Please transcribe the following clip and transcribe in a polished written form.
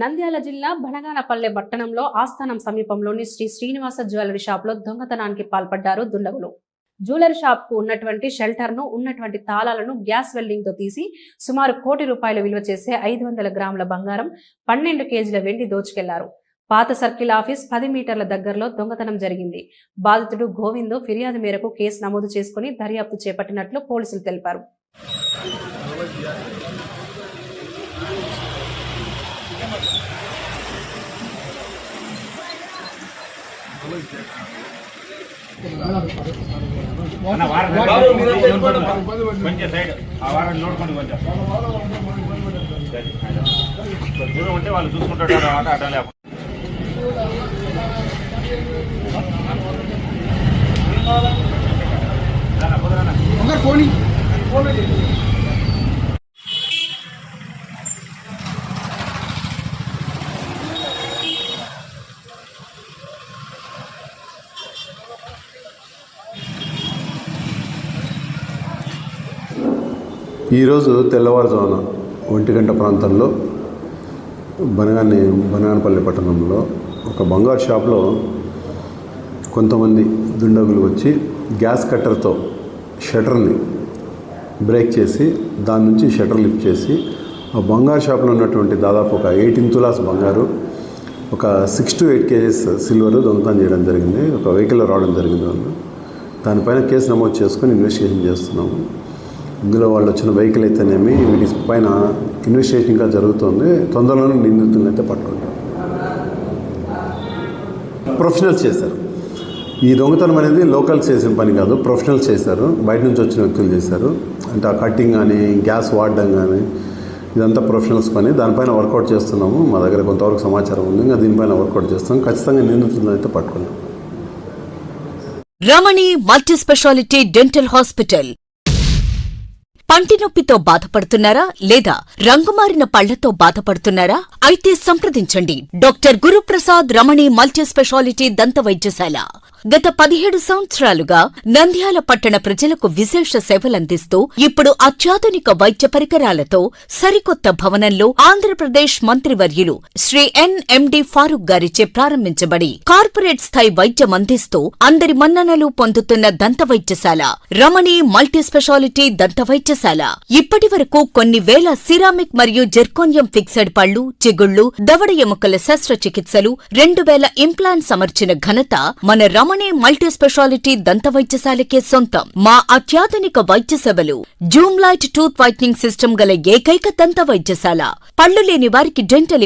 నంద్యాల జిల్లా బనగానపల్లె పట్టణంలో ఆస్థానం సమీపంలోని శ్రీ శ్రీనివాస జ్యువెలరీ షాప్ లో దొంగతనానికి పాల్పడ్డారు దుండగులు. జ్యువెలరీ షాప్ కు ఉన్నటువంటి షెల్టర్ ను ఉన్నటువంటి తాళాలను గ్యాస్ వెల్డింగ్ తో తీసి సుమారు ₹1 కోటి విలువ చేసే 500 గ్రాముల బంగారం, 12 కేజీల వెండి దోచుకెళ్లారు. పాత సర్కిల్ ఆఫీస్ 10 మీటర్ల దగ్గరలో దొంగతనం జరిగింది. బాధితుడు గోవిందు ఫిర్యాదు మేరకు కేసు నమోదు చేసుకుని దర్యాప్తు చేపట్టినట్లు పోలీసులు తెలిపారు. కొంచెం సైడ్ ఆ వారం నోడుకోండి, కొంచెం దూరం ఉంటే వాళ్ళు చూసుకుంటారు. ఆట ఆట లేకపోతే ఈరోజు తెల్లవారుజామున 1 గంట ప్రాంతంలో బనగానపల్లి పట్టణంలో ఒక బంగారు షాప్లో కొంతమంది దుండగులు వచ్చి గ్యాస్ కట్టర్తో షట్టర్ని బ్రేక్ చేసి దాని నుంచి షట్టర్ లిఫ్ట్ చేసి ఆ బంగారు షాప్లో ఉన్నటువంటి దాదాపు ఒక 18 తులాస్ బంగారు, ఒక 6 to 8 కేజీస్ సిల్వర్ దొంగతనం చేయడం జరిగింది. ఒక వెహికల్లో రావడం జరిగింది. వాళ్ళు దానిపైన కేసు నమోదు చేసుకొని ఇన్వెస్టిగేషన్ చేస్తున్నాము. ఇందులో వాళ్ళు వచ్చిన వెహికల్ అయితేనేమి వీటి పైన ఇన్వెస్టిగేషన్ ఇంకా జరుగుతుంది. తొందరలోనే నిందితులను అయితే పట్టుకుంటాం. ప్రొఫెషనల్స్ చేశారు. ఈ దొంగతనం అనేది లోకల్స్ చేసిన పని కాదు, ప్రొఫెషనల్స్ చేశారు. బయట నుంచి వచ్చిన వ్యక్తులు చేశారు. అంటే ఆ కట్టింగ్ కానీ గ్యాస్ వాడడం కానీ ఇదంతా ప్రొఫెషనల్స్ పని. దానిపైన వర్కౌట్ చేస్తున్నాము. మా దగ్గర కొంతవరకు సమాచారం ఉంది. ఇంకా దీనిపైన వర్కౌట్ చేస్తాం. ఖచ్చితంగా నిందితులను అయితే పట్టుకుంటాం. రమణి మల్టీ స్పెషాలిటీ డెంటల్ హాస్పిటల్. పంటి నొప్పితో బాధపడుతున్నారా లేదా రంగుమారిన పళ్లతో బాధపడుతున్నారా? అయితే సంప్రదించండి డాక్టర్ గురుప్రసాద్ రమణి మల్టీ స్పెషాలిటీ దంత వైద్యశాల. గత 17 సంవత్సరాలుగా నంద్యాల పట్టణ ప్రజలకు విశేష సేవలందిస్తూ ఇప్పుడు అత్యాధునిక వైద్య పరికరాలతో సరికొత్త భవనంలో ఆంధ్రప్రదేశ్ మంత్రివర్యులు శ్రీ ఎన్ఎండి ఫారూక్ గారిచే ప్రారంభించబడి కార్పొరేట్ స్థాయి వైద్యం అందిస్తూ అందరి మన్ననలు పొందుతున్న దంత వైద్యశాల రమణి మల్టీ స్పెషాలిటీ దంత వైద్యశాల. ఇప్పటి వరకు కొన్ని వేల సిరామిక్ మరియు జెర్కోనియం ఫిక్సెడ్ పళ్లు, చిగుళ్లు, దవడ ఎముకల శస్త్రచికిత్సలు, 2000 ఇంప్లాంట్స్ అమర్చిన ఘనత మన రమణి మల్టీ స్పెషాలిటీ దంత వైద్యశాలకే సొంతం. మా అత్యాధునిక వైద్య సేవలు Zoom light tooth whitening system గల ఏకైక దంత వైద్యశాల. పళ్లు లేని వారికి డెంటల్